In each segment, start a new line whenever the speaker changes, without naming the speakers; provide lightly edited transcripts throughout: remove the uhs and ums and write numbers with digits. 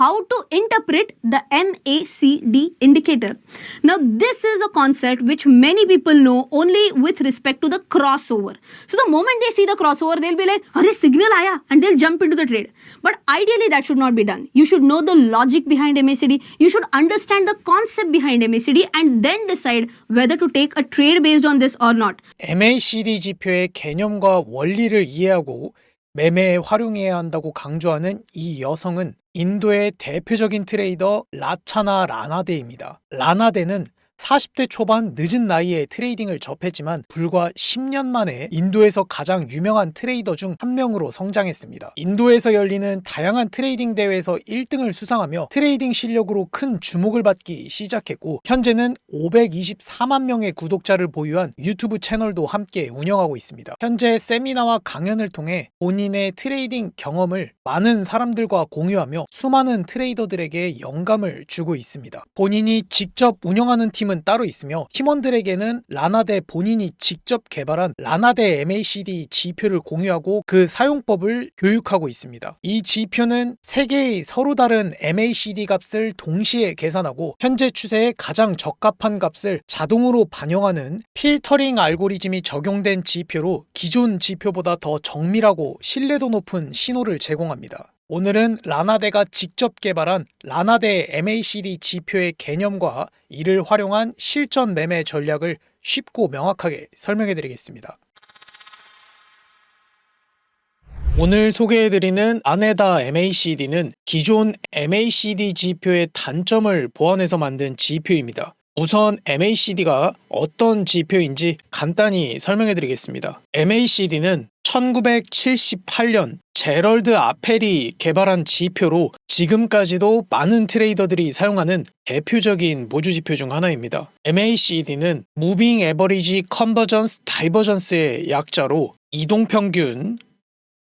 how to interpret the MACD indicator. Now, this is a concept which many people know only with respect to the crossover. So, the moment they see the crossover, they'll be like, "Arey, signal aaya," and they'll jump into the trade. But ideally, that should not be done. You should know the logic behind MACD. You should understand the concept behind MACD and then decide whether to take a trade based on this or not.
MACD 지표의 개념과 원리를 이해하고 매매에 활용해야 한다고 강조하는 이 여성은 인도의 대표적인 트레이더 라차나 라나데입니다. 라나데는 40대 초반 늦은 나이에 트레이딩을 접했지만 불과 10년 만에 인도에서 가장 유명한 트레이더 중 한 명으로 성장했습니다. 인도에서 열리는 다양한 트레이딩 대회에서 1등을 수상하며 트레이딩 실력으로 큰 주목을 받기 시작했고 현재는 524만 명의 구독자를 보유한 유튜브 채널도 함께 운영하고 있습니다. 현재 세미나와 강연을 통해 본인의 트레이딩 경험을 많은 사람들과 공유하며 수많은 트레이더들에게 영감을 주고 있습니다. 본인이 직접 운영하는 팀은 따로 있으며 팀원들에게는 라나데 본인이 직접 개발한 라나데 MACD 지표를 공유하고 그 사용법을 교육하고 있습니다. 이 지표는 세 개의 서로 다른 MACD 값을 동시에 계산하고 현재 추세에 가장 적합한 값을 자동으로 반영하는 필터링 알고리즘이 적용된 지표로 기존 지표보다 더 정밀하고 신뢰도 높은 신호를 제공합니다. 오늘은 라나데가 직접 개발한 라나데 MACD 지표의 개념과 이를 활용한 실전 매매 전략을 쉽고 명확하게 설명해 드리겠습니다. 오늘 소개해드리는 라나데 MACD는 기존 MACD 지표의 단점을 보완해서 만든 지표입니다. 우선 MACD가 어떤 지표인지 간단히 설명해 드리겠습니다. MACD는 1978년 제럴드 아펠이 개발한 지표로 지금까지도 많은 트레이더들이 사용하는 대표적인 모주 지표 중 하나입니다. MACD는 Moving Average Convergence Divergence의 약자로 이동평균,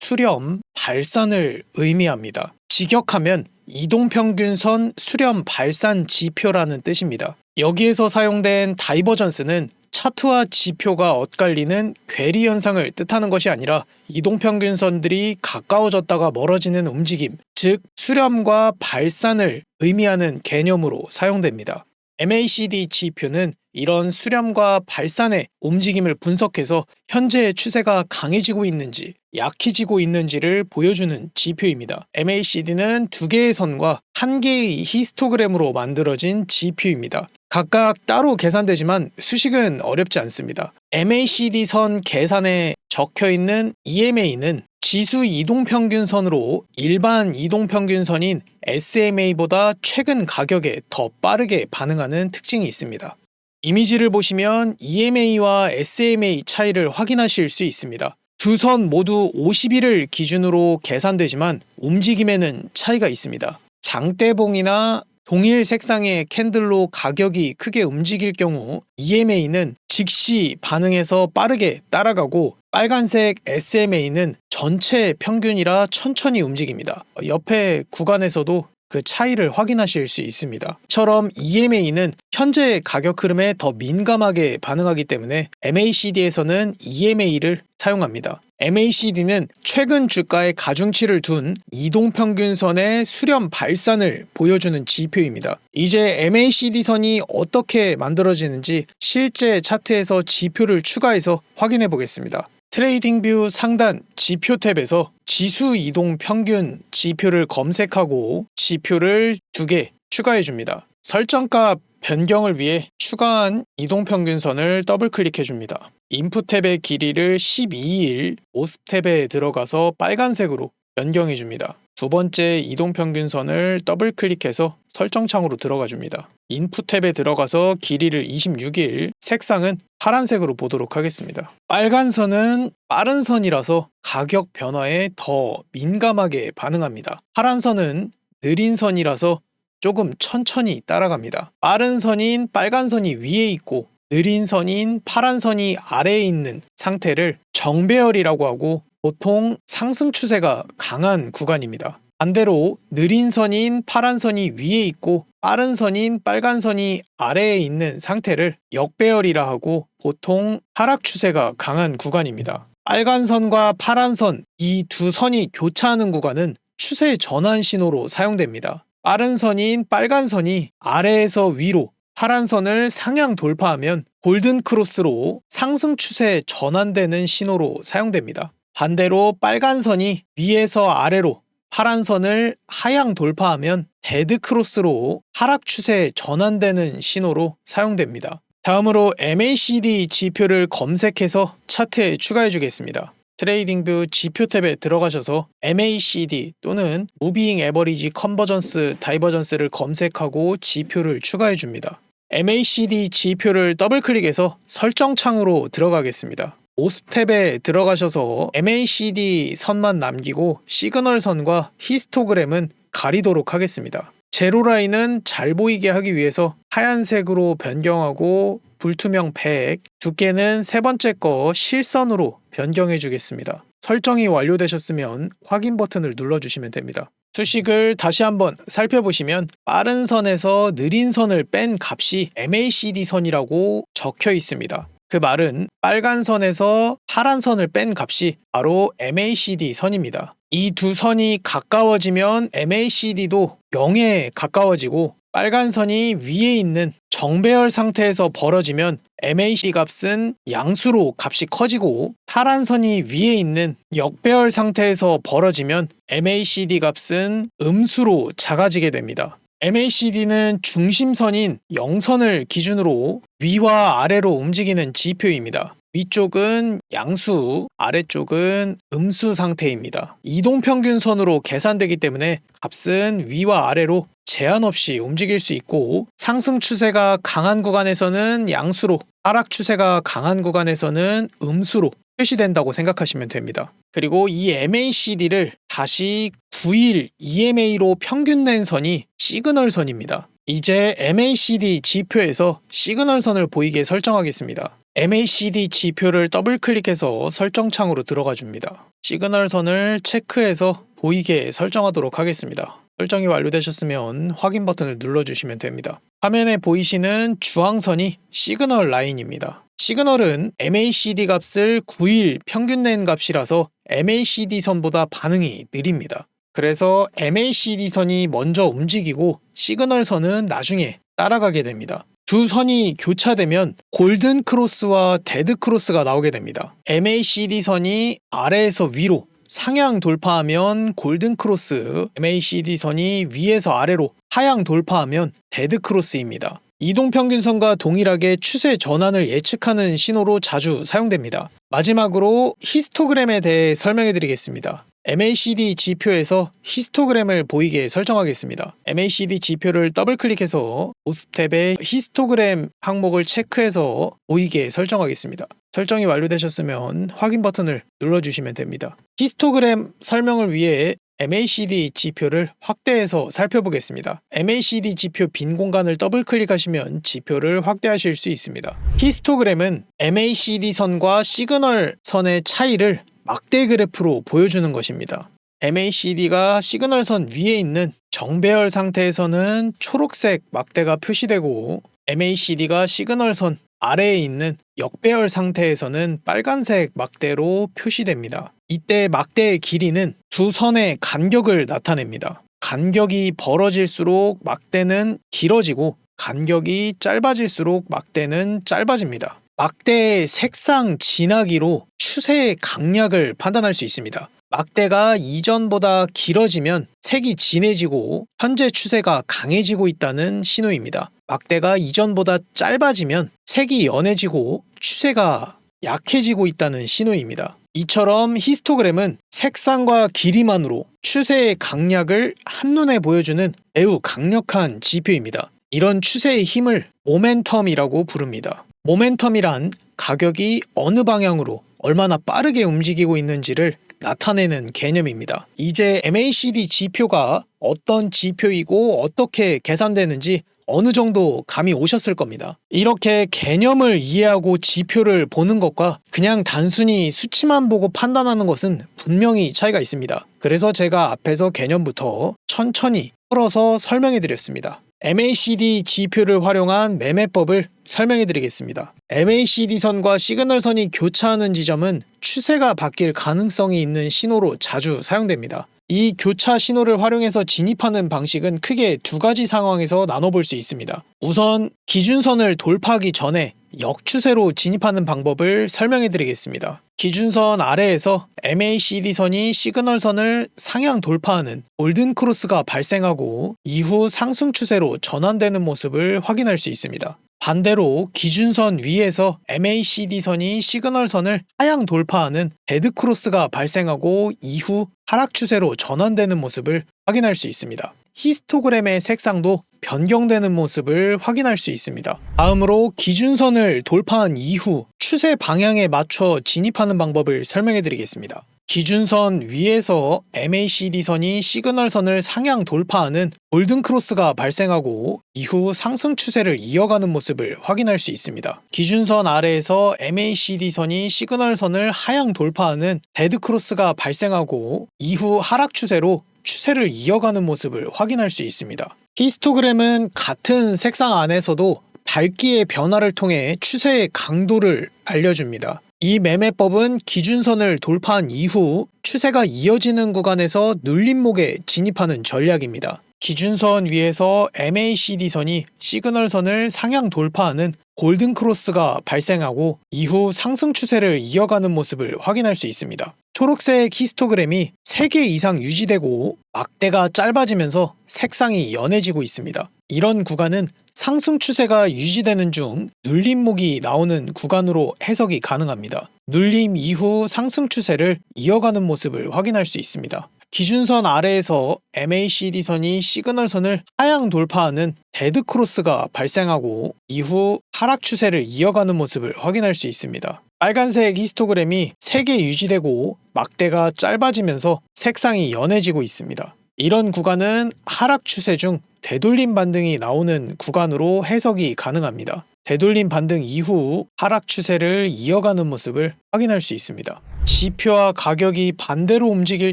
수렴, 발산을 의미합니다. 직역하면 이동평균선 수렴 발산 지표라는 뜻입니다. 여기에서 사용된 다이버전스는 차트와 지표가 엇갈리는 괴리 현상을 뜻하는 것이 아니라 이동평균선들이 가까워졌다가 멀어지는 움직임, 즉 수렴과 발산을 의미하는 개념으로 사용됩니다. MACD 지표는 이런 수렴과 발산의 움직임을 분석해서 현재의 추세가 강해지고 있는지 약해지고 있는지를 보여주는 지표입니다. MACD는 두 개의 선과 한 개의 히스토그램으로 만들어진 지표입니다. 각각 따로 계산되지만 수식은 어렵지 않습니다. MACD 선 계산에 적혀있는 EMA는 지수 이동평균선으로 일반 이동평균선인 SMA보다 최근 가격에 더 빠르게 반응하는 특징이 있습니다. 이미지를 보시면 EMA와 SMA 차이를 확인하실 수 있습니다. 두 선 모두 50일을 기준으로 계산되지만 움직임에는 차이가 있습니다. 장대봉이나 동일 색상의 캔들로 가격이 크게 움직일 경우 EMA는 즉시 반응해서 빠르게 따라가고 빨간색 SMA는 전체 평균이라 천천히 움직입니다. 옆에 구간에서도 그 차이를 확인하실 수 있습니다. 처럼 EMA는 현재 가격 흐름에 더 민감하게 반응하기 때문에 MACD에서는 EMA를 사용합니다. MACD는 최근 주가의 가중치를 둔 이동평균선의 수렴 발산을 보여주는 지표입니다. 이제 MACD 선이 어떻게 만들어지는지 실제 차트에서 지표를 추가해서 확인해 보겠습니다. 트레이딩뷰 상단 지표 탭에서 지수 이동 평균 지표를 검색하고 지표를 2개 추가해 줍니다. 설정값 변경을 위해 추가한 이동평균선을 더블 클릭해 줍니다. 인풋 탭의 길이를 12일, 모습 탭에 들어가서 빨간색으로 변경해 줍니다. 두 번째 이동평균선을 더블 클릭해서 설정창으로 들어가 줍니다. 인풋 탭에 들어가서 길이를 26일, 색상은 파란색으로 보도록 하겠습니다. 빨간 선은 빠른 선이라서 가격 변화에 더 민감하게 반응합니다. 파란 선은 느린 선이라서 조금 천천히 따라갑니다. 빠른 선인 빨간 선이 위에 있고 느린 선인 파란 선이 아래에 있는 상태를 정배열이라고 하고 보통 상승 추세가 강한 구간입니다. 반대로 느린 선인 파란 선이 위에 있고 빠른 선인 빨간 선이 아래에 있는 상태를 역배열이라 하고 보통 하락 추세가 강한 구간입니다. 빨간 선과 파란 선, 이 두 선이 교차하는 구간은 추세 전환 신호로 사용됩니다. 빠른 선인 빨간 선이 아래에서 위로 파란 선을 상향 돌파하면 골든 크로스로 상승 추세에 전환되는 신호로 사용됩니다. 반대로 빨간 선이 위에서 아래로 파란 선을 하향 돌파하면 데드 크로스로 하락 추세에 전환되는 신호로 사용됩니다. 다음으로 MACD 지표를 검색해서 차트에 추가해 주겠습니다. 트레이딩뷰 지표 탭에 들어가셔서 MACD 또는 무비잉 에버리지 컨버전스 다이버전스를 검색하고 지표를 추가해 줍니다. MACD 지표를 더블 클릭해서 설정 창으로 들어가겠습니다. 모습 탭에 들어가셔서 MACD 선만 남기고 시그널 선과 히스토그램은 가리도록 하겠습니다. 제로 라인은 잘 보이게 하기 위해서 하얀색으로 변경하고 불투명 100, 두께는 세 번째 거 실선으로 변경해 주겠습니다. 설정이 완료되셨으면 확인 버튼을 눌러주시면 됩니다. 수식을 다시 한번 살펴보시면 빠른 선에서 느린 선을 뺀 값이 MACD 선이라고 적혀 있습니다. 그 말은 빨간 선에서 파란 선을 뺀 값이 바로 MACD 선입니다. 이 두 선이 가까워지면 MACD도 0에 가까워지고 빨간 선이 위에 있는 정배열 상태에서 벌어지면 MACD 값은 양수로 값이 커지고 파란 선이 위에 있는 역배열 상태에서 벌어지면 MACD 값은 음수로 작아지게 됩니다. MACD는 중심선인 0선을 기준으로 위와 아래로 움직이는 지표입니다. 위쪽은 양수, 아래쪽은 음수 상태입니다. 이동평균선으로 계산되기 때문에 값은 위와 아래로 제한 없이 움직일 수 있고 상승 추세가 강한 구간에서는 양수로, 하락 추세가 강한 구간에서는 음수로 표시된다고 생각하시면 됩니다. 그리고 이 MACD를 다시 9일 EMA로 평균 낸 선이 시그널 선입니다. 이제 MACD 지표에서 시그널 선을 보이게 설정하겠습니다. MACD 지표를 더블 클릭해서 설정 창으로 들어가 줍니다. 시그널 선을 체크해서 보이게 설정하도록 하겠습니다. 설정이 완료되셨으면 확인 버튼을 눌러주시면 됩니다. 화면에 보이시는 주황선이 시그널 라인입니다. 시그널은 MACD 값을 9일 평균 낸 값이라서 MACD 선보다 반응이 느립니다. 그래서 MACD 선이 먼저 움직이고 시그널 선은 나중에 따라가게 됩니다. 두 선이 교차되면 골든 크로스와 데드 크로스가 나오게 됩니다. MACD 선이 아래에서 위로 상향 돌파하면 골든 크로스, MACD 선이 위에서 아래로 하향 돌파하면 데드 크로스입니다. 이동평균선과 동일하게 추세 전환을 예측하는 신호로 자주 사용됩니다. 마지막으로 히스토그램에 대해 설명해 드리겠습니다. MACD 지표에서 히스토그램을 보이게 설정하겠습니다. MACD 지표를 더블 클릭해서 모습 탭에 히스토그램 항목을 체크해서 보이게 설정하겠습니다. 설정이 완료되셨으면 확인 버튼을 눌러주시면 됩니다. 히스토그램 설명을 위해 MACD 지표를 확대해서 살펴보겠습니다. MACD 지표 빈 공간을 더블 클릭하시면 지표를 확대하실 수 있습니다. 히스토그램은 MACD 선과 시그널 선의 차이를 막대 그래프로 보여주는 것입니다. MACD가 시그널 선 위에 있는 정배열 상태에서는 초록색 막대가 표시되고 MACD가 시그널 선 아래에 있는 역배열 상태에서는 빨간색 막대로 표시됩니다. 이때 막대의 길이는 두 선의 간격을 나타냅니다. 간격이 벌어질수록 막대는 길어지고 간격이 짧아질수록 막대는 짧아집니다. 막대의 색상 진하기로 추세의 강약을 판단할 수 있습니다. 막대가 이전보다 길어지면 색이 진해지고 현재 추세가 강해지고 있다는 신호입니다. 막대가 이전보다 짧아지면 색이 연해지고 추세가 약해지고 있다는 신호입니다. 이처럼 히스토그램은 색상과 길이만으로 추세의 강약을 한눈에 보여주는 매우 강력한 지표입니다. 이런 추세의 힘을 모멘텀이라고 부릅니다. 모멘텀이란 가격이 어느 방향으로 얼마나 빠르게 움직이고 있는지를 나타내는 개념입니다. 이제 MACD 지표가 어떤 지표이고 어떻게 계산되는지 어느 정도 감이 오셨을 겁니다. 이렇게 개념을 이해하고 지표를 보는 것과 그냥 단순히 수치만 보고 판단하는 것은 분명히 차이가 있습니다. 그래서 제가 앞에서 개념부터 천천히 풀어서 설명해 드렸습니다. MACD 지표를 활용한 매매법을 설명해 드리겠습니다. MACD 선과 시그널 선이 교차하는 지점은 추세가 바뀔 가능성이 있는 신호로 자주 사용됩니다. 이 교차 신호를 활용해서 진입하는 방식은 크게 두 가지 상황에서 나눠볼 수 있습니다. 우선 기준선을 돌파하기 전에 역추세로 진입하는 방법을 설명해 드리겠습니다. 기준선 아래에서 MACD선이 시그널선을 상향 돌파하는 골든크로스가 발생하고 이후 상승 추세로 전환되는 모습을 확인할 수 있습니다. 반대로 기준선 위에서 MACD선이 시그널선을 하향 돌파하는 데드크로스가 발생하고 이후 하락 추세로 전환되는 모습을 확인할 수 있습니다. 히스토그램의 색상도 변경되는 모습을 확인할 수 있습니다. 다음으로 기준선을 돌파한 이후 추세 방향에 맞춰 진입하는 방법을 설명해 드리겠습니다. 기준선 위에서 MACD선이 시그널선을 상향 돌파하는 골든크로스가 발생하고 이후 상승 추세를 이어가는 모습을 확인할 수 있습니다. 기준선 아래에서 MACD선이 시그널선을 하향 돌파하는 데드크로스가 발생하고 이후 하락 추세로 추세를 이어가는 모습을 확인할 수 있습니다. 히스토그램은 같은 색상 안에서도 밝기의 변화를 통해 추세의 강도를 알려줍니다. 이 매매법은 기준선을 돌파한 이후 추세가 이어지는 구간에서 눌림목에 진입하는 전략입니다. 기준선 위에서 MACD선이 시그널선을 상향 돌파하는 골든크로스가 발생하고 이후 상승 추세를 이어가는 모습을 확인할 수 있습니다. 초록색 히스토그램이 3개 이상 유지되고 막대가 짧아지면서 색상이 연해지고 있습니다. 이런 구간은 상승 추세가 유지되는 중 눌림목이 나오는 구간으로 해석이 가능합니다. 눌림 이후 상승 추세를 이어가는 모습을 확인할 수 있습니다. 기준선 아래에서 MACD선이 시그널선을 하향 돌파하는 데드크로스가 발생하고 이후 하락 추세를 이어가는 모습을 확인할 수 있습니다. 빨간색 히스토그램이 3개 유지되고 막대가 짧아지면서 색상이 연해지고 있습니다. 이런 구간은 하락 추세 중 되돌림 반등이 나오는 구간으로 해석이 가능합니다. 되돌림 반등 이후 하락 추세를 이어가는 모습을 확인할 수 있습니다. 지표와 가격이 반대로 움직일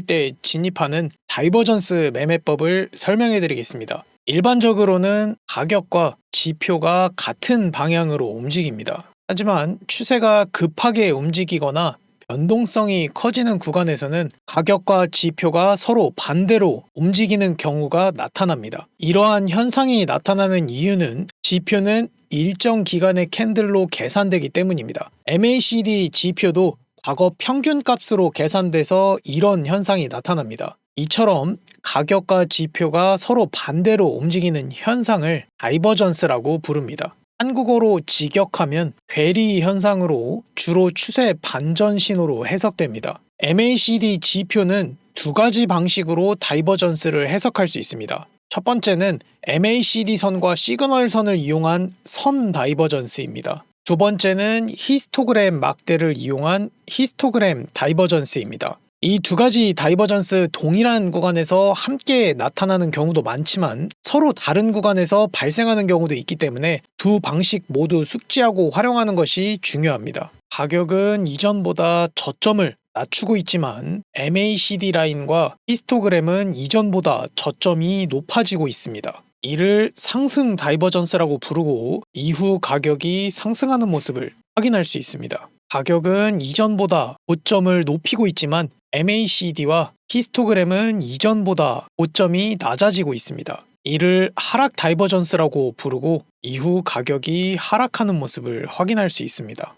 때 진입하는 다이버전스 매매법을 설명해 드리겠습니다. 일반적으로는 가격과 지표가 같은 방향으로 움직입니다. 하지만 추세가 급하게 움직이거나 변동성이 커지는 구간에서는 가격과 지표가 서로 반대로 움직이는 경우가 나타납니다. 이러한 현상이 나타나는 이유는 지표는 일정 기간의 캔들로 계산되기 때문입니다. MACD 지표도 과거 평균 값으로 계산돼서 이런 현상이 나타납니다. 이처럼 가격과 지표가 서로 반대로 움직이는 현상을 다이버전스라고 부릅니다. 한국어로 직역하면 괴리 현상으로 주로 추세 반전 신호로 해석됩니다. MACD 지표는 두 가지 방식으로 다이버전스를 해석할 수 있습니다. 첫 번째는 MACD 선과 시그널 선을 이용한 선 다이버전스입니다. 두 번째는 히스토그램 막대를 이용한 히스토그램 다이버전스입니다. 이 두 가지 다이버전스 동일한 구간에서 함께 나타나는 경우도 많지만 서로 다른 구간에서 발생하는 경우도 있기 때문에 두 방식 모두 숙지하고 활용하는 것이 중요합니다. 가격은 이전보다 저점을 낮추고 있지만 MACD 라인과 히스토그램은 이전보다 저점이 높아지고 있습니다. 이를 상승 다이버전스라고 부르고 이후 가격이 상승하는 모습을 확인할 수 있습니다. 가격은 이전보다 고점을 높이고 있지만 MACD와 히스토그램은 이전보다 고점이 낮아지고 있습니다. 이를 하락 다이버전스라고 부르고 이후 가격이 하락하는 모습을 확인할 수 있습니다.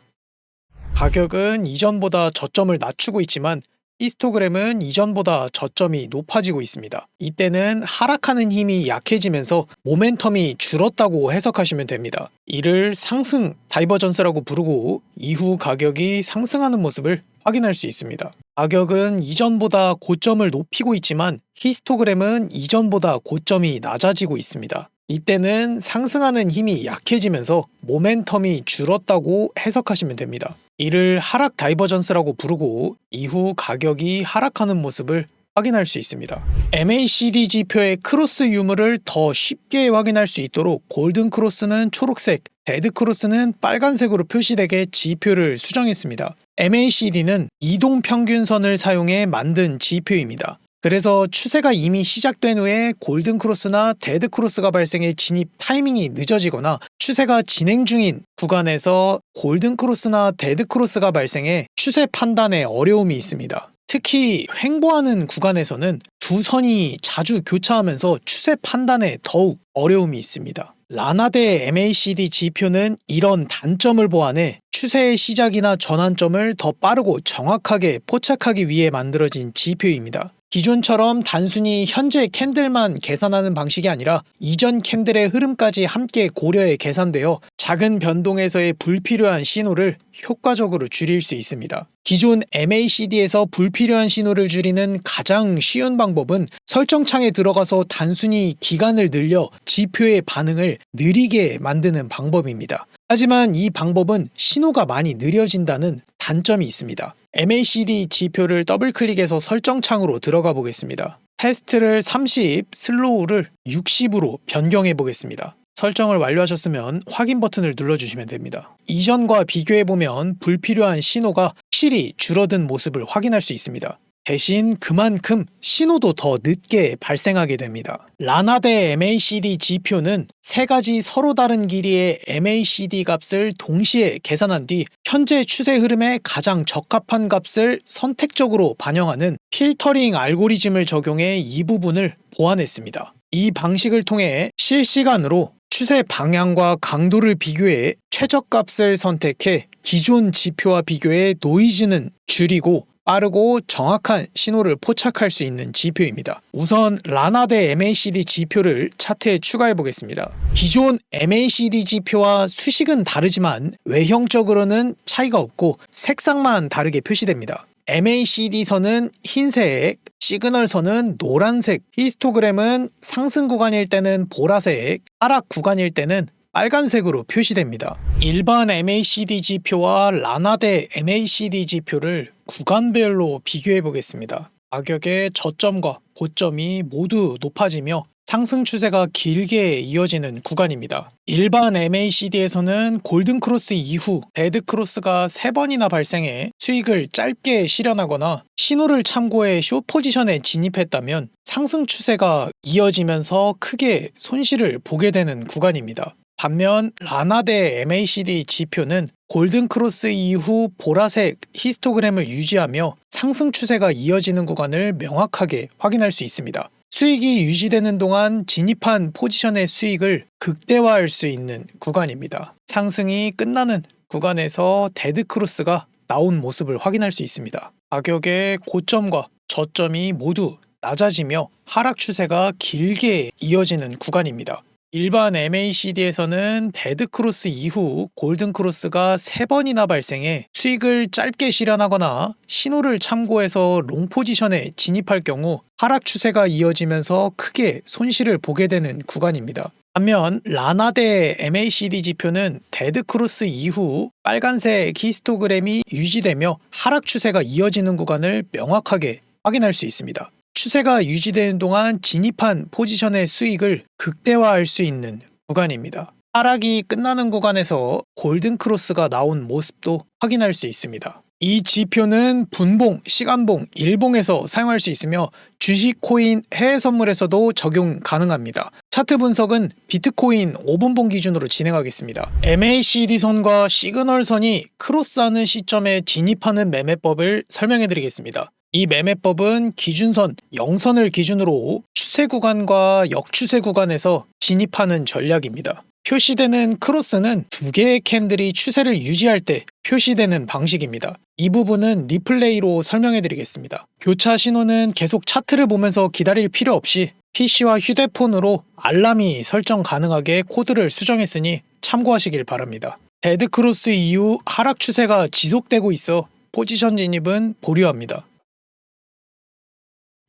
가격은 이전보다 저점을 낮추고 있지만 히스토그램은 이전보다 저점이 높아지고 있습니다. 이때는 하락하는 힘이 약해지면서 모멘텀이 줄었다고 해석하시면 됩니다. 이를 상승 다이버전스라고 부르고 이후 가격이 상승하는 모습을 확인할 수 있습니다. 가격은 이전보다 고점을 높이고 있지만 히스토그램은 이전보다 고점이 낮아지고 있습니다. 이때는 상승하는 힘이 약해지면서 모멘텀이 줄었다고 해석하시면 됩니다. 이를 하락 다이버전스라고 부르고 이후 가격이 하락하는 모습을 확인할 수 있습니다. MACD 지표의 크로스 유무를 더 쉽게 확인할 수 있도록 골든 크로스는 초록색, 데드 크로스는 빨간색으로 표시되게 지표를 수정했습니다. MACD는 이동평균선을 사용해 만든 지표입니다. 그래서 추세가 이미 시작된 후에 골든 크로스나 데드 크로스가 발생해 진입 타이밍이 늦어지거나 추세가 진행 중인 구간에서 골든 크로스나 데드 크로스가 발생해 추세 판단에 어려움이 있습니다. 특히 횡보하는 구간에서는 두 선이 자주 교차하면서 추세 판단에 더욱 어려움이 있습니다. 라나데 MACD 지표는 이런 단점을 보완해 추세의 시작이나 전환점을 더 빠르고 정확하게 포착하기 위해 만들어진 지표입니다. 기존처럼 단순히 현재 캔들만 계산하는 방식이 아니라 이전 캔들의 흐름까지 함께 고려해 계산되어 작은 변동에서의 불필요한 신호를 효과적으로 줄일 수 있습니다. 기존 MACD에서 불필요한 신호를 줄이는 가장 쉬운 방법은 설정창에 들어가서 단순히 기간을 늘려 지표의 반응을 느리게 만드는 방법입니다. 하지만 이 방법은 신호가 많이 느려진다는 단점이 있습니다. MACD 지표를 더블클릭해서 설정창으로 들어가 보겠습니다. 패스트를 30, 슬로우를 60으로 변경해 보겠습니다. 설정을 완료하셨으면 확인 버튼을 눌러주시면 됩니다. 이전과 비교해보면 불필요한 신호가 확실히 줄어든 모습을 확인할 수 있습니다. 대신 그만큼 신호도 더 늦게 발생하게 됩니다. 라나데 MACD 지표는 세 가지 서로 다른 길이의 MACD 값을 동시에 계산한 뒤 현재 추세 흐름에 가장 적합한 값을 선택적으로 반영하는 필터링 알고리즘을 적용해 이 부분을 보완했습니다. 이 방식을 통해 실시간으로 추세 방향과 강도를 비교해 최저값을 선택해 기존 지표와 비교해 노이즈는 줄이고 빠르고 정확한 신호를 포착할 수 있는 지표입니다. 우선 라나데 MACD 지표를 차트에 추가해 보겠습니다. 기존 MACD 지표와 수식은 다르지만 외형적으로는 차이가 없고 색상만 다르게 표시됩니다. MACD 선은 흰색, 시그널 선은 노란색, 히스토그램은 상승 구간일 때는 보라색, 하락 구간일 때는 빨간색으로 표시됩니다. 일반 MACD 지표와 라나데 MACD 지표를 구간별로 비교해 보겠습니다. 가격의 저점과 고점이 모두 높아지며 상승 추세가 길게 이어지는 구간입니다. 일반 MACD에서는 골든크로스 이후 데드크로스가 3번이나 발생해 수익을 짧게 실현하거나 신호를 참고해 숏 포지션에 진입했다면 상승 추세가 이어지면서 크게 손실을 보게 되는 구간입니다. 반면 라나데 MACD 지표는 골든크로스 이후 보라색 히스토그램을 유지하며 상승 추세가 이어지는 구간을 명확하게 확인할 수 있습니다. 수익이 유지되는 동안 진입한 포지션의 수익을 극대화할 수 있는 구간입니다. 상승이 끝나는 구간에서 데드크로스가 나온 모습을 확인할 수 있습니다. 가격의 고점과 저점이 모두 낮아지며 하락 추세가 길게 이어지는 구간입니다. 일반 MACD에서는 데드크로스 이후 골든크로스가 3번이나 발생해 수익을 짧게 실현하거나 신호를 참고해서 롱 포지션에 진입할 경우 하락 추세가 이어지면서 크게 손실을 보게 되는 구간입니다. 반면 라나데 MACD 지표는 데드크로스 이후 빨간색 히스토그램이 유지되며 하락 추세가 이어지는 구간을 명확하게 확인할 수 있습니다. 추세가 유지되는 동안 진입한 포지션의 수익을 극대화할 수 있는 구간입니다. 하락이 끝나는 구간에서 골든크로스가 나온 모습도 확인할 수 있습니다. 이 지표는 분봉, 시간봉, 일봉에서 사용할 수 있으며 주식, 코인, 해외 선물에서도 적용 가능합니다. 차트 분석은 비트코인 5분봉 기준으로 진행하겠습니다. MACD 선과 시그널 선이 크로스하는 시점에 진입하는 매매법을 설명해 드리겠습니다. 이 매매법은 기준선 0선을 기준으로 추세 구간과 역추세 구간에서 진입하는 전략입니다. 표시되는 크로스는 2개의 캔들이 추세를 유지할 때 표시되는 방식입니다. 이 부분은 리플레이로 설명해 드리겠습니다. 교차 신호는 계속 차트를 보면서 기다릴 필요 없이 PC와 휴대폰으로 알람이 설정 가능하게 코드를 수정했으니 참고하시길 바랍니다. 데드크로스 이후 하락 추세가 지속되고 있어 포지션 진입은 보류합니다.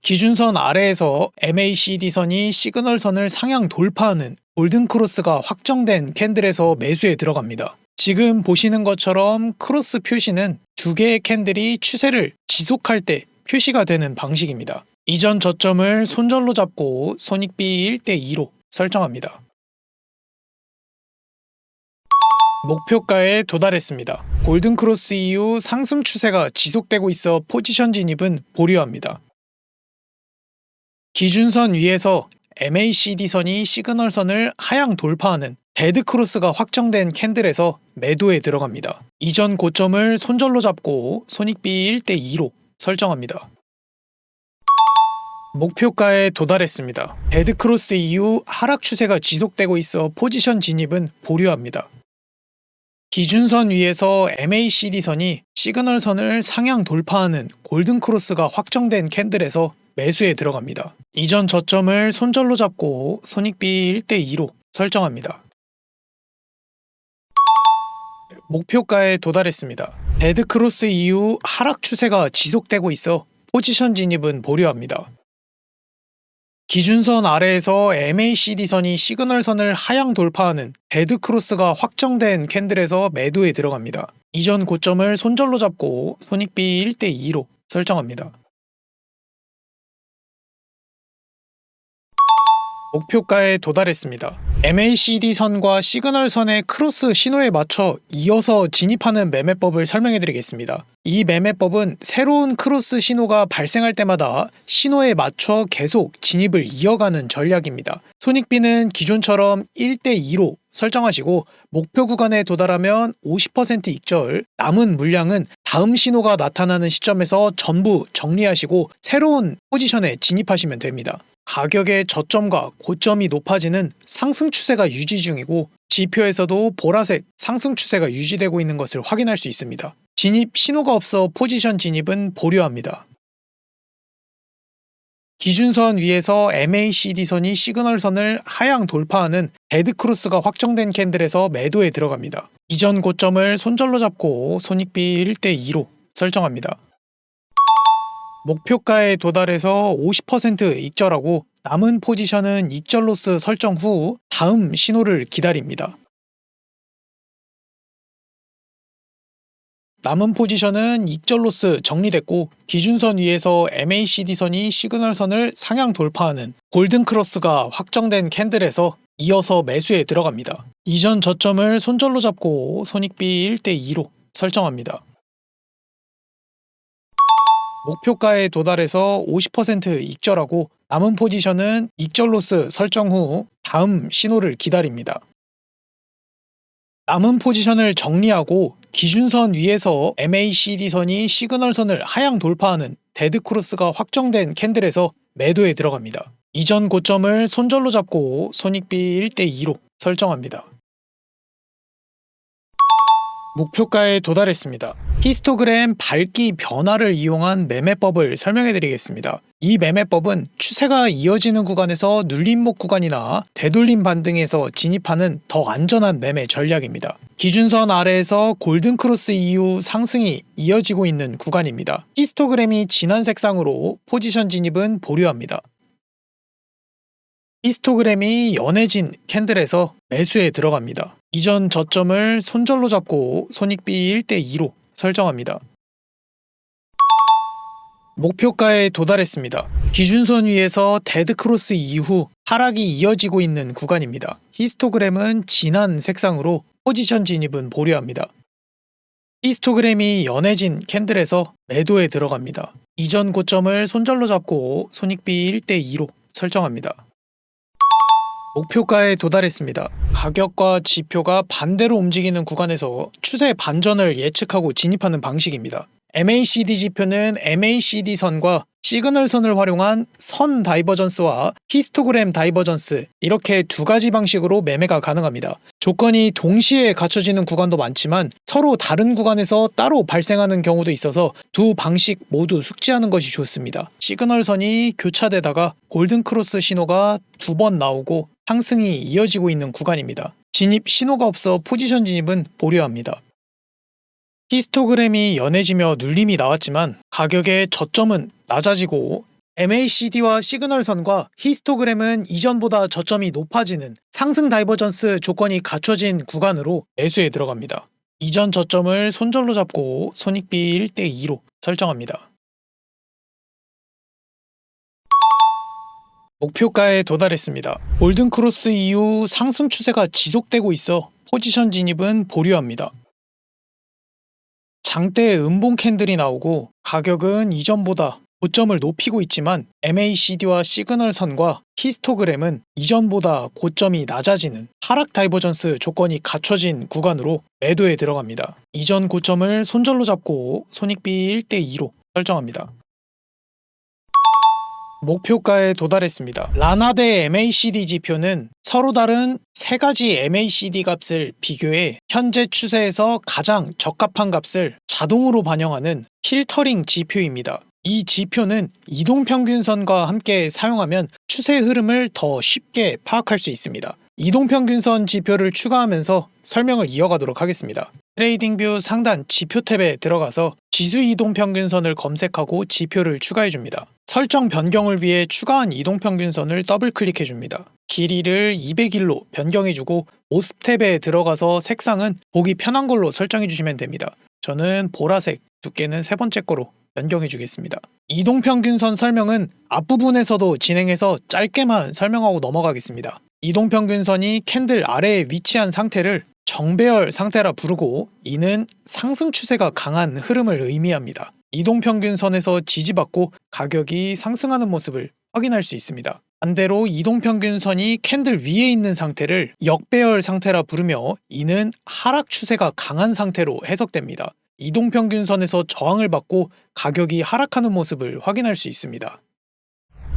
기준선 아래에서 MACD 선이 시그널 선을 상향 돌파하는 골든크로스가 확정된 캔들에서 매수에 들어갑니다. 지금 보시는 것처럼 크로스 표시는 2개의 캔들이 추세를 지속할 때 표시가 되는 방식입니다. 이전 저점을 손절로 잡고 손익비 1:2로 설정합니다. 목표가에 도달했습니다. 골든크로스 이후 상승 추세가 지속되고 있어 포지션 진입은 보류합니다. 기준선 위에서 MACD 선이 시그널 선을 하향 돌파하는 데드크로스가 확정된 캔들에서 매도에 들어갑니다. 이전 고점을 손절로 잡고 손익비 1:2로 설정합니다. 목표가에 도달했습니다. 데드크로스 이후 하락 추세가 지속되고 있어 포지션 진입은 보류합니다. 기준선 위에서 MACD선이 시그널선을 상향 돌파하는 골든크로스가 확정된 캔들에서 매수에 들어갑니다. 이전 저점을 손절로 잡고 손익비 1대2로 설정합니다. 목표가에 도달했습니다. 데드크로스 이후 하락 추세가 지속되고 있어 포지션 진입은 보류합니다. 기준선 아래에서 MACD선이 시그널선을 하향 돌파하는 데드크로스가 확정된 캔들에서 매도에 들어갑니다. 이전 고점을 손절로 잡고 손익비 1대2로 설정합니다. 목표가에 도달했습니다. MACD선과 시그널선의 크로스 신호에 맞춰 이어서 진입하는 매매법을 설명해 드리겠습니다. 이 매매법은 새로운 크로스 신호가 발생할 때마다 신호에 맞춰 계속 진입을 이어가는 전략입니다. 손익비는 기존처럼 1대2로 설정하시고 목표 구간에 도달하면 50% 익절, 남은 물량은 다음 신호가 나타나는 시점에서 전부 정리하시고 새로운 포지션에 진입하시면 됩니다. 가격의 저점과 고점이 높아지는 상승 추세가 유지 중이고 지표에서도 보라색 상승 추세가 유지되고 있는 것을 확인할 수 있습니다. 진입 신호가 없어 포지션 진입은 보류합니다. 기준선 위에서 MACD선이 시그널선을 하향 돌파하는 데드크로스가 확정된 캔들에서 매도에 들어갑니다. 이전 고점을 손절로 잡고 손익비 1대2로 설정합니다. 목표가에 도달해서 50% 익절하고 남은 포지션은 익절 로스 설정 후 다음 신호를 기다립니다. 남은 포지션은 익절 로스 정리됐고 기준선 위에서 MACD선이 시그널선을 상향 돌파하는 골든크로스가 확정된 캔들에서 이어서 매수에 들어갑니다. 이전 저점을 손절로 잡고 손익비 1대2로 설정합니다. 목표가에 도달해서 50% 익절하고 남은 포지션은 익절 로스 설정 후 다음 신호를 기다립니다. 남은 포지션을 정리하고 기준선 위에서 MACD선이 시그널선을 하향 돌파하는 데드크로스가 확정된 캔들에서 매도에 들어갑니다. 이전 고점을 손절로 잡고 손익비 1대2로 설정합니다. 목표가에 도달했습니다. 히스토그램 밝기 변화를 이용한 매매법을 설명해 드리겠습니다. 이 매매법은 추세가 이어지는 구간에서 눌림목 구간이나 되돌림 반등에서 진입하는 더 안전한 매매 전략입니다. 기준선 아래에서 골든크로스 이후 상승이 이어지고 있는 구간입니다. 히스토그램이 진한 색상으로 포지션 진입은 보류합니다. 히스토그램이 연해진 캔들에서 매수에 들어갑니다. 이전 저점을 손절로 잡고 손익비 1대2로 설정합니다. 목표가에 도달했습니다. 기준선 위에서 데드크로스 이후 하락이 이어지고 있는 구간입니다. 히스토그램은 진한 색상으로 포지션 진입은 보류합니다. 히스토그램이 연해진 캔들에서 매도에 들어갑니다. 이전 고점을 손절로 잡고 손익비 1대2로 설정합니다. 목표가에 도달했습니다. 가격과 지표가 반대로 움직이는 구간에서 추세 반전을 예측하고 진입하는 방식입니다. MACD 지표는 MACD 선과 시그널 선을 활용한 선 다이버전스와 히스토그램 다이버전스 이렇게 두 가지 방식으로 매매가 가능합니다. 조건이 동시에 갖춰지는 구간도 많지만 서로 다른 구간에서 따로 발생하는 경우도 있어서 두 방식 모두 숙지하는 것이 좋습니다. 시그널 선이 교차되다가 골든크로스 신호가 두 번 나오고 상승이 이어지고 있는 구간입니다. 진입 신호가 없어 포지션 진입은 보류합니다. 히스토그램이 연해지며 눌림이 나왔지만 가격의 저점은 낮아지고 MACD와 시그널선과 히스토그램은 이전보다 저점이 높아지는 상승 다이버전스 조건이 갖춰진 구간으로 매수에 들어갑니다. 이전 저점을 손절로 잡고 손익비 1대2로 설정합니다. 목표가에 도달했습니다. 골든크로스 이후 상승 추세가 지속되고 있어 포지션 진입은 보류합니다. 장대 음봉 캔들이 나오고 가격은 이전보다 고점을 높이고 있지만 MACD와 시그널 선과 히스토그램은 이전보다 고점이 낮아지는 하락 다이버전스 조건이 갖춰진 구간으로 매도에 들어갑니다. 이전 고점을 손절로 잡고 손익비 1대2로 설정합니다. 목표가에 도달했습니다. 라나 대 MACD 지표는 서로 다른 세 가지 MACD 값을 비교해 현재 추세에서 가장 적합한 값을 자동으로 반영하는 필터링 지표입니다. 이 지표는 이동평균선과 함께 사용하면 추세 흐름을 더 쉽게 파악할 수 있습니다. 이동평균선 지표를 추가하면서 설명을 이어가도록 하겠습니다. 트레이딩뷰 상단 지표 탭에 들어가서 지수 이동평균선을 검색하고 지표를 추가해줍니다. 설정 변경을 위해 추가한 이동평균선을 더블 클릭해줍니다. 길이를 200일로 변경해주고 모습 탭에 들어가서 색상은 보기 편한 걸로 설정해주시면 됩니다. 저는 보라색, 두께는 세 번째 거로 변경해주겠습니다. 이동평균선 설명은 앞부분에서도 진행해서 짧게만 설명하고 넘어가겠습니다. 이동평균선이 캔들 아래에 위치한 상태를 정배열 상태라 부르고 이는 상승 추세가 강한 흐름을 의미합니다. 이동평균선에서 지지받고 가격이 상승하는 모습을 확인할 수 있습니다. 반대로 이동평균선이 캔들 위에 있는 상태를 역배열 상태라 부르며 이는 하락 추세가 강한 상태로 해석됩니다. 이동평균선에서 저항을 받고 가격이 하락하는 모습을 확인할 수 있습니다.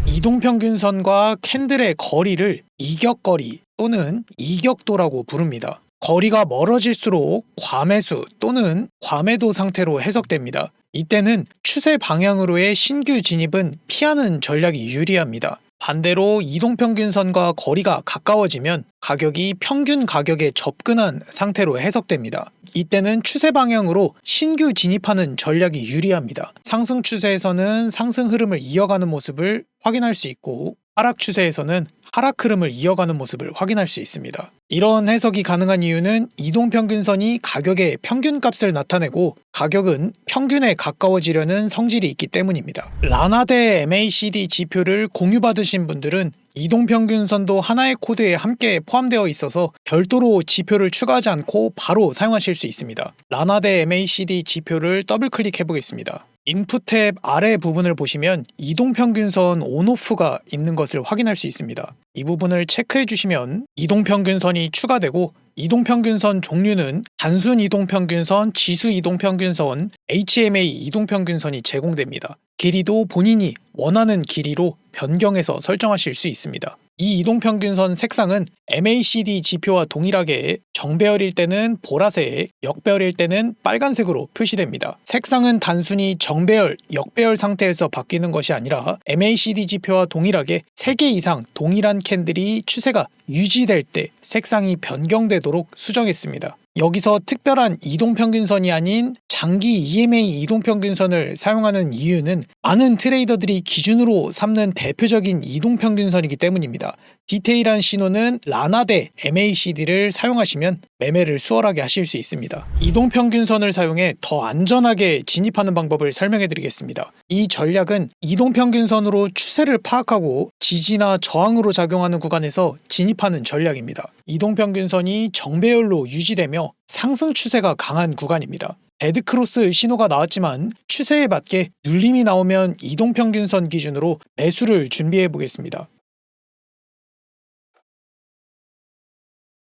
이동평균선과 캔들의 거리를 이격거리 또는 이격도라고 부릅니다. 거리가 멀어질수록 과매수 또는 과매도 상태로 해석됩니다. 이때는 추세 방향으로의 신규 진입은 피하는 전략이 유리합니다. 반대로 이동평균선과 거리가 가까워지면 가격이 평균 가격에 접근한 상태로 해석됩니다. 이때는 추세 방향으로 신규 진입하는 전략이 유리합니다. 상승 추세에서는 상승 흐름을 이어가는 모습을 확인할 수 있고 하락 추세에서는 하락 흐름을 이어가는 모습을 확인할 수 있습니다. 이런 해석이 가능한 이유는 이동평균선이 가격의 평균값을 나타내고 가격은 평균에 가까워지려는 성질이 있기 때문입니다. 라나 대 MACD 지표를 공유받으신 분들은 이동평균선도 하나의 코드에 함께 포함되어 있어서 별도로 지표를 추가하지 않고 바로 사용하실 수 있습니다. 라나 대 MACD 지표를 더블 클릭해 보겠습니다. 인풋 탭 아래 부분을 보시면 이동평균선 온오프가 있는 것을 확인할 수 있습니다. 이 부분을 체크해 주시면 이동평균선이 추가되고 이동평균선 종류는 단순 이동평균선, 지수 이동평균선, HMA 이동평균선이 제공됩니다. 길이도 본인이 원하는 길이로 변경해서 설정하실 수 있습니다. 이 이동평균선 색상은 MACD 지표와 동일하게 정배열일 때는 보라색, 역배열일 때는 빨간색으로 표시됩니다. 색상은 단순히 정배열, 역배열 상태에서 바뀌는 것이 아니라 MACD 지표와 동일하게 3개 이상 동일한 캔들이 추세가 유지될 때 색상이 변경되도록 수정했습니다. 여기서 특별한 이동평균선이 아닌 장기 EMA 이동평균선을 사용하는 이유는 많은 트레이더들이 기준으로 삼는 대표적인 이동평균선이기 때문입니다. 디테일한 신호는 라나 대 MACD를 사용하시면 매매를 수월하게 하실 수 있습니다. 이동평균선을 사용해 더 안전하게 진입하는 방법을 설명해 드리겠습니다. 이 전략은 이동평균선으로 추세를 파악하고 지지나 저항으로 작용하는 구간에서 진입하는 전략입니다. 이동평균선이 정배열로 유지되며 상승 추세가 강한 구간입니다. 데드크로스 신호가 나왔지만 추세에 맞게 눌림이 나오면 이동평균선 기준으로 매수를 준비해 보겠습니다.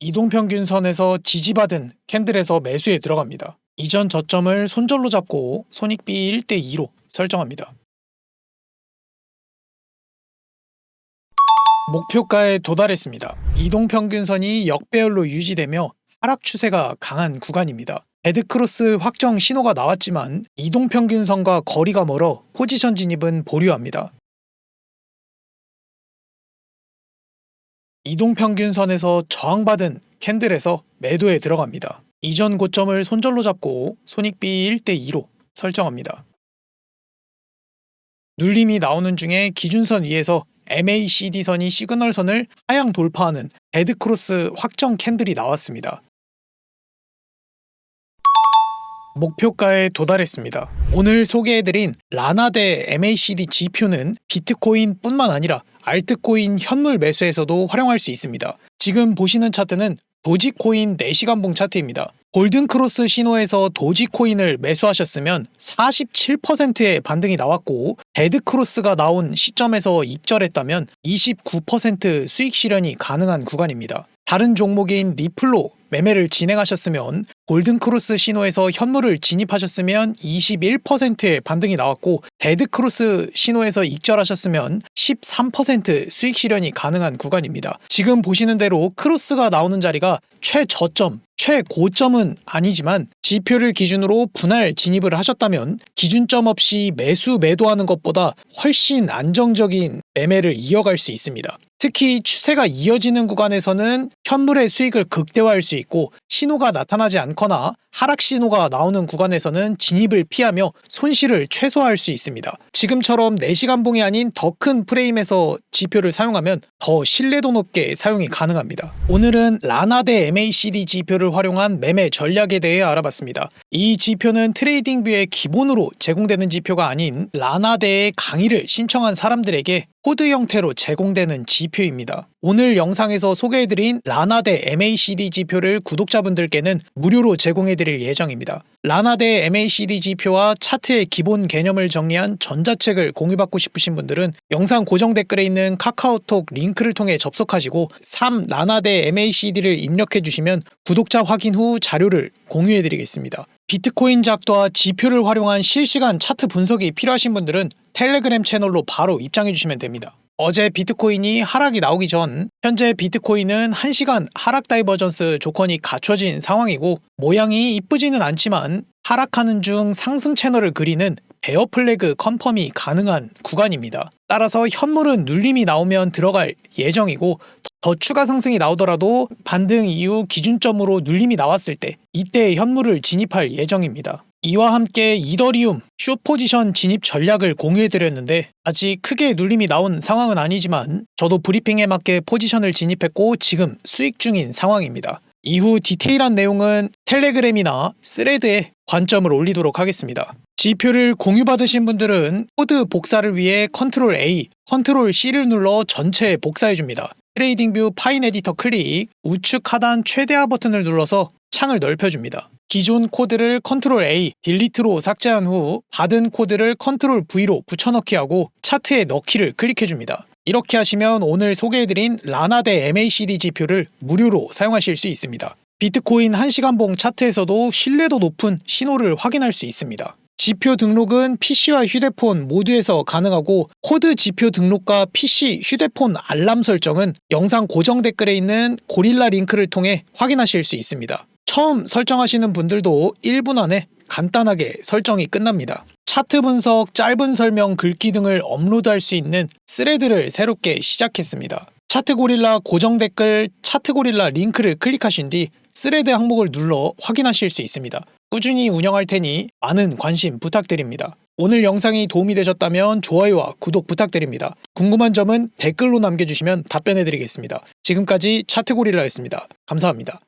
이동평균선에서 지지받은 캔들에서 매수에 들어갑니다. 이전 저점을 손절로 잡고 손익비 1대2로 설정합니다. 목표가에 도달했습니다. 이동평균선이 역배열로 유지되며 하락 추세가 강한 구간입니다. 데드크로스 확정 신호가 나왔지만 이동평균선과 거리가 멀어 포지션 진입은 보류합니다. 이동평균선에서 저항받은 캔들에서 매도에 들어갑니다. 이전 고점을 손절로 잡고 손익비 1대2로 설정합니다. 눌림이 나오는 중에 기준선 위에서 MACD선이 시그널선을 하향 돌파하는 데드크로스 확정 캔들이 나왔습니다. 목표가에 도달했습니다. 오늘 소개해드린 라나 대 MACD 지표는 비트코인 뿐만 아니라 알트코인 현물 매수에서도 활용할 수 있습니다. 지금 보시는 차트는 도지코인 4시간봉 차트입니다. 골든크로스 신호에서 도지코인을 매수하셨으면 47%의 반등이 나왔고 데드크로스가 나온 시점에서 입절했다면 29% 수익 실현이 가능한 구간입니다. 다른 종목인 리플로 매매를 진행하셨으면 골든크로스 신호에서 현물을 진입하셨으면 21%의 반등이 나왔고 데드크로스 신호에서 익절하셨으면 13% 수익 실현이 가능한 구간입니다. 지금 보시는 대로 크로스가 나오는 자리가 최저점, 최고점은 아니지만 지표를 기준으로 분할 진입을 하셨다면 기준점 없이 매도하는 것보다 훨씬 안정적인 매매를 이어갈 수 있습니다. 특히 추세가 이어지는 구간에서는 현물의 수익을 극대화할 수 있고 신호가 나타나지 않거나 하락 신호가 나오는 구간에서는 진입을 피하며 손실을 최소화할 수 있습니다. 지금처럼 4시간 봉이 아닌 더 큰 프레임에서 지표를 사용하면 더 신뢰도 높게 사용이 가능합니다. 오늘은 라나 대 MACD 지표를 활용한 매매 전략에 대해 알아봤습니다. 이 지표는 트레이딩뷰의 기본으로 제공되는 지표가 아닌 라나 대의 강의를 신청한 사람들에게 코드 형태로 제공되는 지표입니다. 오늘 영상에서 소개해드린 라나 대 MACD 지표를 구독자분들께는 무료로 제공해드릴 예정입니다. 라나 대 MACD 지표와 차트의 기본 개념을 정리한 전자책을 공유받고 싶으신 분들은 영상 고정 댓글에 있는 카카오톡 링크를 통해 접속하시고 3 라나 대 MACD를 입력해주시면 구독자 확인 후 자료를 공유해드리겠습니다. 비트코인 작도와 지표를 활용한 실시간 차트 분석이 필요하신 분들은 텔레그램 채널로 바로 입장해주시면 됩니다. 어제 비트코인이 하락이 나오기 전 현재 비트코인은 1시간 하락 다이버전스 조건이 갖춰진 상황이고 모양이 이쁘지는 않지만 하락하는 중 상승 채널을 그리는 베어 플래그 컨펌이 가능한 구간입니다. 따라서 현물은 눌림이 나오면 들어갈 예정이고 더 추가 상승이 나오더라도 반등 이후 기준점으로 눌림이 나왔을 때 이때 현물을 진입할 예정입니다. 이와 함께 이더리움 숏 포지션 진입 전략을 공유해드렸는데 아직 크게 눌림이 나온 상황은 아니지만 저도 브리핑에 맞게 포지션을 진입했고 지금 수익 중인 상황입니다. 이후 디테일한 내용은 텔레그램이나 스레드에 관점을 올리도록 하겠습니다. 지표를 공유받으신 분들은 코드 복사를 위해 컨트롤 A, 컨트롤 C를 눌러 전체에 복사해줍니다. 트레이딩뷰 파인 에디터 클릭, 우측 하단 최대화 버튼을 눌러서 창을 넓혀줍니다. 기존 코드를 컨트롤 A, 딜리트로 삭제한 후 받은 코드를 컨트롤 V로 붙여넣기 하고 차트에 넣기를 클릭해줍니다. 이렇게 하시면 오늘 소개해드린 라나 대 MACD 지표를 무료로 사용하실 수 있습니다. 비트코인 1시간봉 차트에서도 신뢰도 높은 신호를 확인할 수 있습니다. 지표 등록은 PC와 휴대폰 모두에서 가능하고 코드 지표 등록과 PC, 휴대폰 알람 설정은 영상 고정 댓글에 있는 고릴라 링크를 통해 확인하실 수 있습니다. 처음 설정하시는 분들도 1분 안에 간단하게 설정이 끝납니다. 차트 분석, 짧은 설명, 글귀 등을 업로드할 수 있는 스레드를 새롭게 시작했습니다. 차트고릴라 고정 댓글 차트고릴라 링크를 클릭하신 뒤 스레드 항목을 눌러 확인하실 수 있습니다. 꾸준히 운영할 테니 많은 관심 부탁드립니다. 오늘 영상이 도움이 되셨다면 좋아요와 구독 부탁드립니다. 궁금한 점은 댓글로 남겨주시면 답변해드리겠습니다. 지금까지 차트고릴라였습니다. 감사합니다.